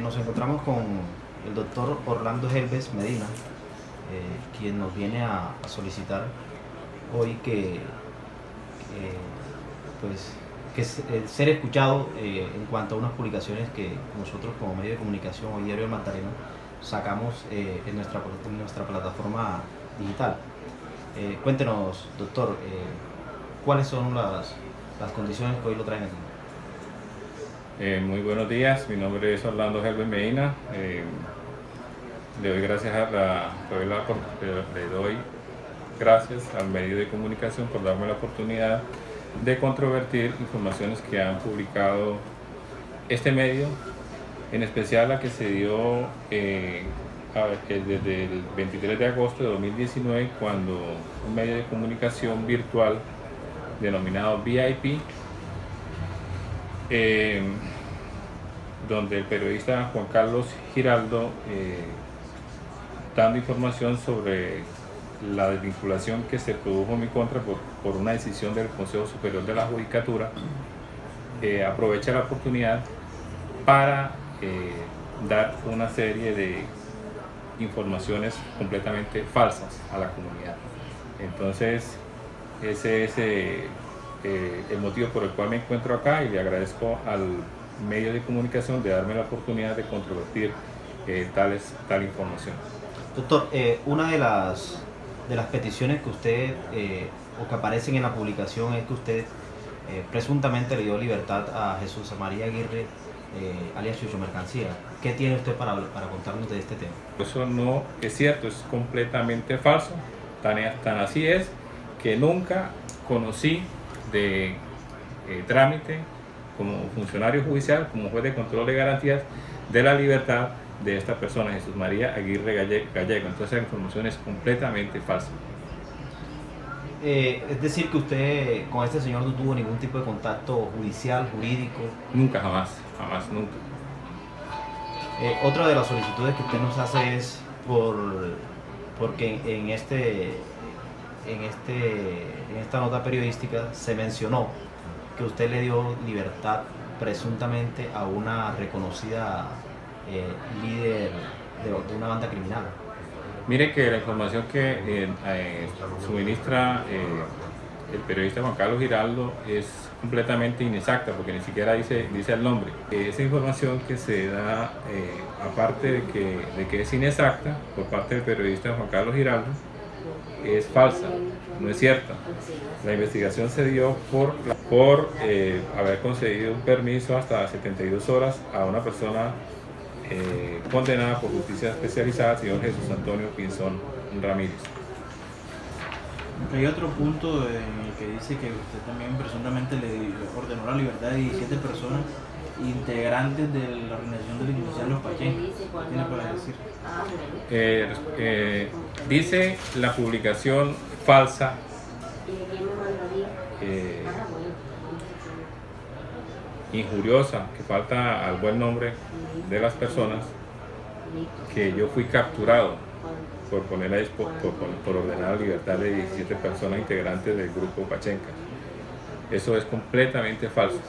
Nos encontramos con el doctor Orlando Helves Medina, quien nos viene a solicitar hoy ser escuchado en cuanto a unas publicaciones que nosotros como medio de comunicación o Diario El Magdalena sacamos en nuestra plataforma digital. Cuéntenos, doctor, cuáles son las condiciones que hoy lo traen aquí. Muy buenos días, mi nombre es Orlando Helves Medina. Le doy gracias al medio de comunicación por darme la oportunidad de controvertir informaciones que han publicado este medio, en especial la que se dio desde el 23 de agosto de 2019, cuando un medio de comunicación virtual denominado VIP, donde el periodista Juan Carlos Giraldo, dando información sobre la desvinculación que se produjo en mi contra por una decisión del Consejo Superior de la Judicatura, aprovecha la oportunidad para dar una serie de informaciones completamente falsas a la comunidad. Entonces, ese es el motivo por el cual me encuentro acá, y le agradezco al medio de comunicación de darme la oportunidad de controvertir tal información. Doctor, una de las peticiones que usted o que aparecen en la publicación es que usted presuntamente le dio libertad a Jesús María Aguirre, alias Chucho Mercancía. ¿Qué tiene usted para contarnos de este tema? Eso no es cierto, es completamente falso. Tan así es que nunca conocí de trámite como funcionario judicial, como juez de control de garantías, de la libertad de esta persona, Jesús María Aguirre Gallego. Entonces la información es completamente falsa. Es decir, que usted con este señor no tuvo ningún tipo de contacto judicial, jurídico. Nunca, jamás, nunca. Otra de las solicitudes que usted nos hace es porque en esta nota periodística se mencionó que usted le dio libertad presuntamente a una reconocida líder de una banda criminal. Mire que la información que suministra el periodista Juan Carlos Giraldo es completamente inexacta, porque ni siquiera dice el nombre. Esa información que se da, aparte de que es inexacta por parte del periodista Juan Carlos Giraldo, es falsa, no es cierta. La investigación se dio por haber concedido un permiso hasta 72 horas a una persona condenada por justicia especializada, señor Jesús Antonio Pinzón Ramírez. Hay otro punto en el que dice que usted también presuntamente le ordenó la libertad de 17 personas integrantes de la organización delincuencial Los Pachencos. ¿Qué tiene para decir? Dice la publicación falsa injuriosa, que falta al buen nombre de las personas, que yo fui capturado por ordenar la libertad de 17 personas integrantes del grupo Pachenca. Eso es completamente falso.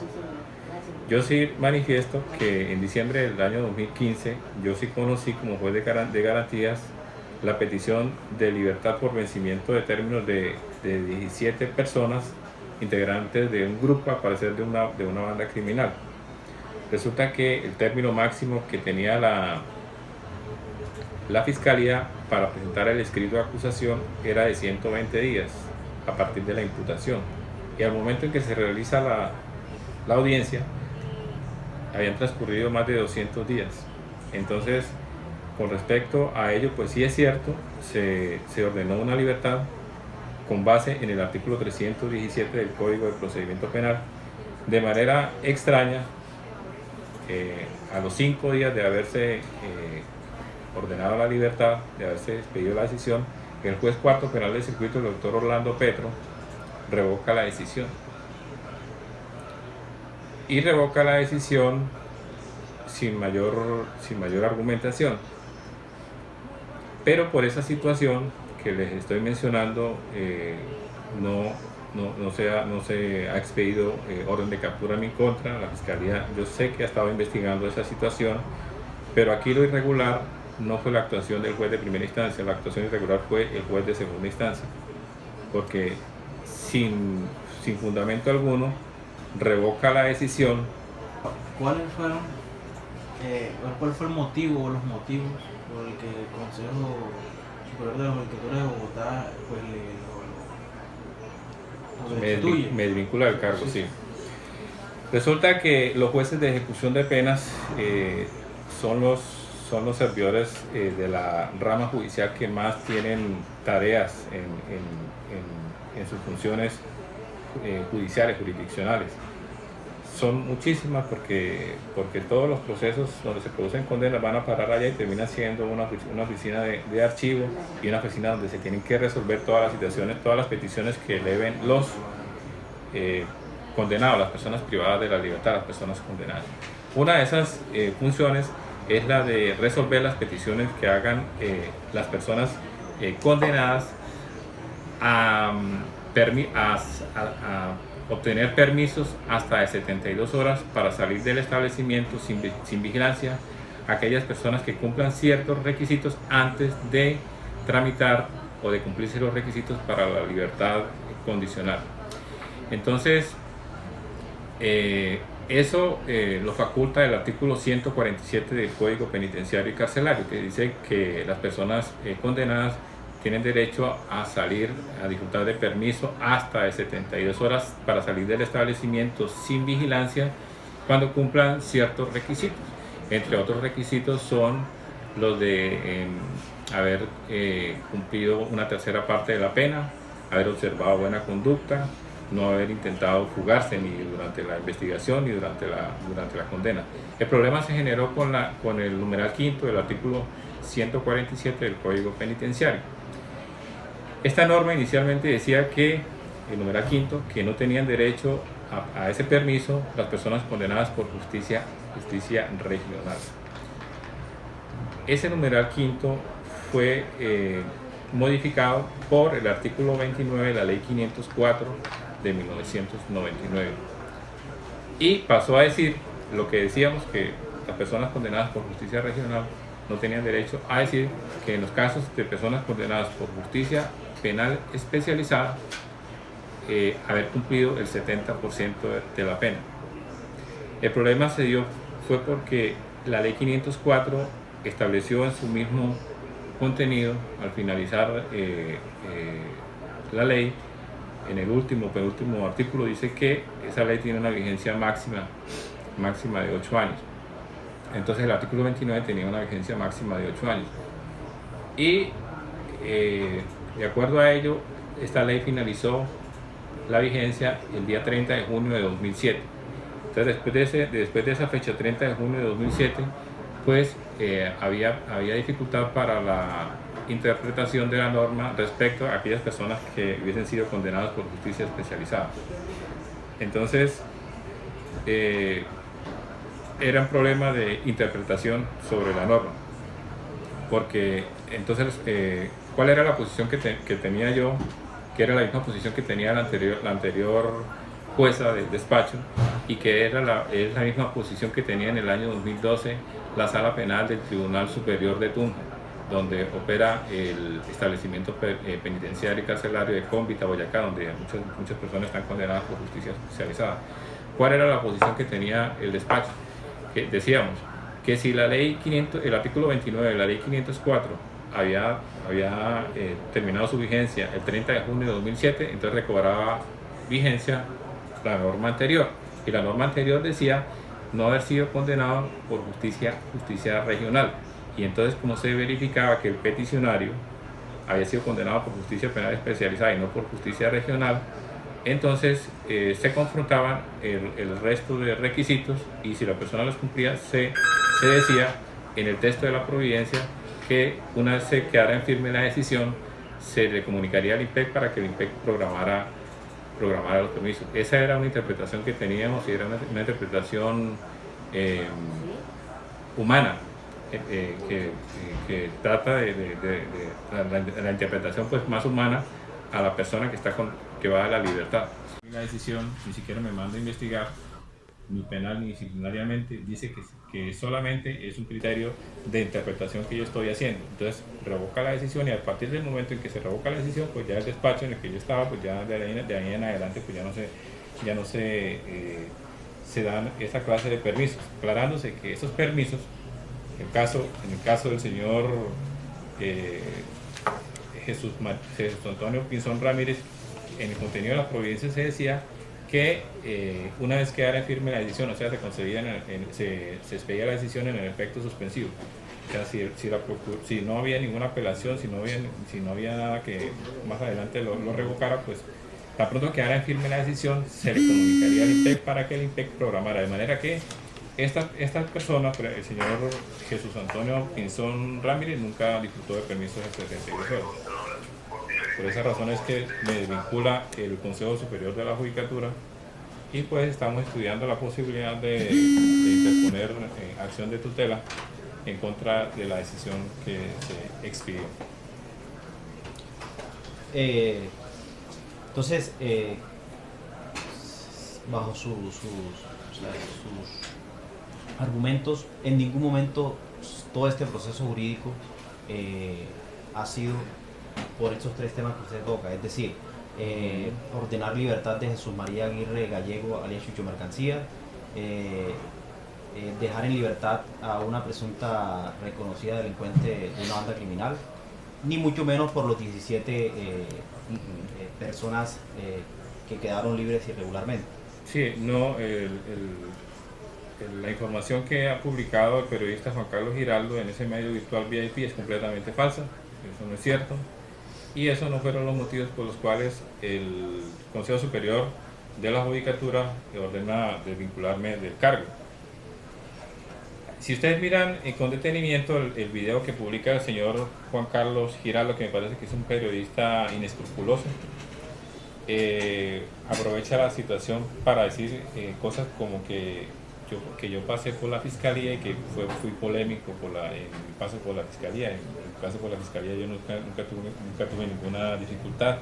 Yo sí manifiesto que en diciembre del año 2015 yo sí conocí como juez de garantías la petición de libertad por vencimiento de términos de 17 personas integrantes de un grupo, al parecer de una banda criminal. Resulta que el término máximo que tenía la Fiscalía para presentar el escrito de acusación era de 120 días a partir de la imputación, y al momento en que se realiza la audiencia habían transcurrido más de 200 días. Entonces, con respecto a ello, pues sí es cierto, se ordenó una libertad con base en el artículo 317 del Código de Procedimiento Penal. De manera extraña, a los 5 días de haberse ordenado la libertad, de haberse expedido la decisión, el juez cuarto penal del circuito, el doctor Orlando Petro, revoca la decisión. Y revoca la decisión sin mayor argumentación. Pero por esa situación que les estoy mencionando, no se ha expedido orden de captura en mi contra. La Fiscalía, yo sé que ha estado investigando esa situación, pero aquí lo irregular no fue la actuación del juez de primera instancia, la actuación irregular fue el juez de segunda instancia, porque sin fundamento alguno revoca la decisión. ¿Cuáles fueron, cuál fue el motivo o los motivos por el que el Consejo Superior de la Judicatura de Bogotá pues, lo destituye? Me desvincula del cargo, sí. Resulta que los jueces de ejecución de penas son los servidores de la rama judicial que más tienen tareas en sus funciones judiciales, jurisdiccionales. Son muchísimas porque todos los procesos donde se producen condenas van a parar allá y termina siendo una oficina de archivo y una oficina donde se tienen que resolver todas las situaciones, todas las peticiones que eleven los condenados, las personas privadas de la libertad, las personas condenadas. Una de esas funciones es la de resolver las peticiones que hagan las personas condenadas a obtener permisos hasta de 72 horas para salir del establecimiento sin vigilancia a aquellas personas que cumplan ciertos requisitos antes de tramitar o de cumplirse los requisitos para la libertad condicional. Entonces, eso lo faculta el artículo 147 del Código Penitenciario y Carcelario, que dice que las personas condenadas tienen derecho a salir, a disfrutar de permiso hasta de 72 horas para salir del establecimiento sin vigilancia cuando cumplan ciertos requisitos. Entre otros requisitos son los de haber cumplido una tercera parte de la pena, haber observado buena conducta, no haber intentado fugarse ni durante la investigación ni durante la condena. El problema se generó con el numeral quinto del artículo 147 del Código Penitenciario. Esta norma inicialmente decía que, el numeral quinto, que no tenían derecho a ese permiso las personas condenadas por justicia regional. Ese numeral quinto fue modificado por el artículo 29 de la Ley 504 de 1999 y pasó a decir lo que decíamos, que las personas condenadas por justicia regional no tenían derecho, a decir que en los casos de personas condenadas por justicia penal especializada, haber cumplido el 70% de la pena. El problema se dio fue porque la Ley 504 estableció en su mismo contenido, al finalizar la ley, en el penúltimo artículo dice que esa ley tiene una vigencia máxima de 8 años. Entonces el artículo 29 tenía una vigencia máxima de 8 años. Y de acuerdo a ello, esta ley finalizó la vigencia el día 30 de junio de 2007. Entonces después de esa fecha, 30 de junio de 2007, pues había dificultad para la interpretación de la norma respecto a aquellas personas que hubiesen sido condenadas por justicia especializada. Entonces, era un problema de interpretación sobre la norma, porque entonces, ¿cuál era la posición que tenía yo? Que era la misma posición que tenía la anterior jueza del despacho, y que es la misma posición que tenía en el año 2012 la Sala Penal del Tribunal Superior de Tunja, donde opera el establecimiento penitenciario y carcelario de Cómbita, Boyacá, donde muchas personas están condenadas por justicia especializada. ¿Cuál era la posición que tenía el despacho? Que decíamos que si la ley el artículo 29 de la ley 504 había terminado su vigencia el 30 de junio de 2007, entonces recobraba vigencia la norma anterior, y la norma anterior decía no haber sido condenado por justicia regional. Y entonces, como se verificaba que el peticionario había sido condenado por justicia penal especializada y no por justicia regional, entonces se confrontaban el resto de requisitos, y si la persona los cumplía, se decía en el texto de la providencia que una vez se quedara en firme la decisión, se le comunicaría al IMPEC para que el IMPEC programara los permisos. Esa era una interpretación que teníamos, y era una interpretación humana, que trata de la interpretación pues más humana a la persona que está que va a la libertad. La decisión ni siquiera me manda a investigar, ni penal ni disciplinariamente, dice que solamente es un criterio de interpretación que yo estoy haciendo. Entonces revoca la decisión y a partir del momento en que se revoca la decisión, pues ya el despacho en el que yo estaba, pues ya de ahí en adelante, pues ya no se dan esa clase de permisos, aclarándose que esos permisos, en el caso del señor Jesús Antonio Pinzón Ramírez, en el contenido de la providencia se decía que una vez quedara firme la decisión, o sea, se expedía la decisión en el efecto suspensivo. O sea, si no había ninguna apelación, si no había nada que más adelante lo revocara, pues tan pronto quedara firme la decisión, se le comunicaría al IMPEC para que el IMPEC programara. De manera que esta persona, el señor Jesús Antonio Pinzón Ramírez, nunca disfrutó de permisos de 72 horas. Por esa razón es que me desvincula el Consejo Superior de la Judicatura y pues estamos estudiando la posibilidad de interponer acción de tutela en contra de la decisión que se expidió. Entonces, bajo sus argumentos, en ningún momento todo este proceso jurídico ha sido por estos tres temas que usted toca, es decir, ordenar libertad de Jesús María Aguirre Gallego, alias Chucho Mercancía, dejar en libertad a una presunta reconocida delincuente de una banda criminal, ni mucho menos por los 17 personas que quedaron libres irregularmente. Sí, no, la información que ha publicado el periodista Juan Carlos Giraldo en ese medio virtual VIP es completamente falsa, eso no es cierto, y esos no fueron los motivos por los cuales el Consejo Superior de la Judicatura ordena desvincularme del cargo. Si ustedes miran con detenimiento el video que publica el señor Juan Carlos Giraldo, que me parece que es un periodista inescrupuloso, aprovecha la situación para decir cosas como que yo pasé por la fiscalía y que fui polémico en mi paso por la fiscalía. En mi paso por la fiscalía yo nunca tuve ninguna dificultad.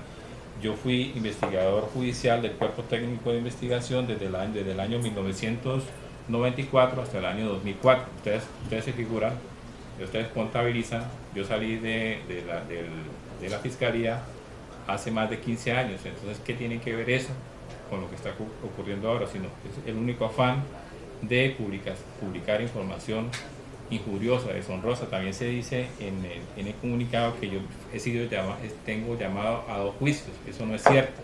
Yo fui investigador judicial del Cuerpo Técnico de Investigación desde el año 1994 hasta el año 2004. Ustedes se figuran, ustedes contabilizan. Yo salí de la fiscalía hace más de 15 años. Entonces, ¿qué tiene que ver eso con lo que está ocurriendo ahora? Sino es el único afán de publicar información injuriosa, deshonrosa. También se dice en el comunicado que yo tengo llamado a 2 juicios. Eso no es cierto.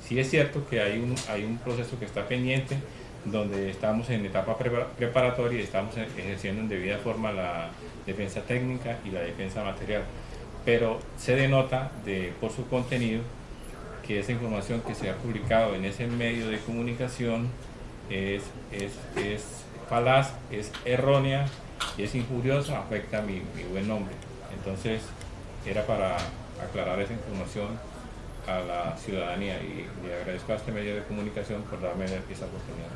Sí es cierto que hay un proceso que está pendiente, donde estamos en etapa preparatoria y estamos ejerciendo en debida forma la defensa técnica y la defensa material. Pero se denota por su contenido que esa información que se ha publicado en ese medio de comunicación es falaz, es errónea y es injuriosa, afecta mi buen nombre. Entonces era para aclarar esa información a la ciudadanía y le agradezco a este medio de comunicación por darme esa oportunidad.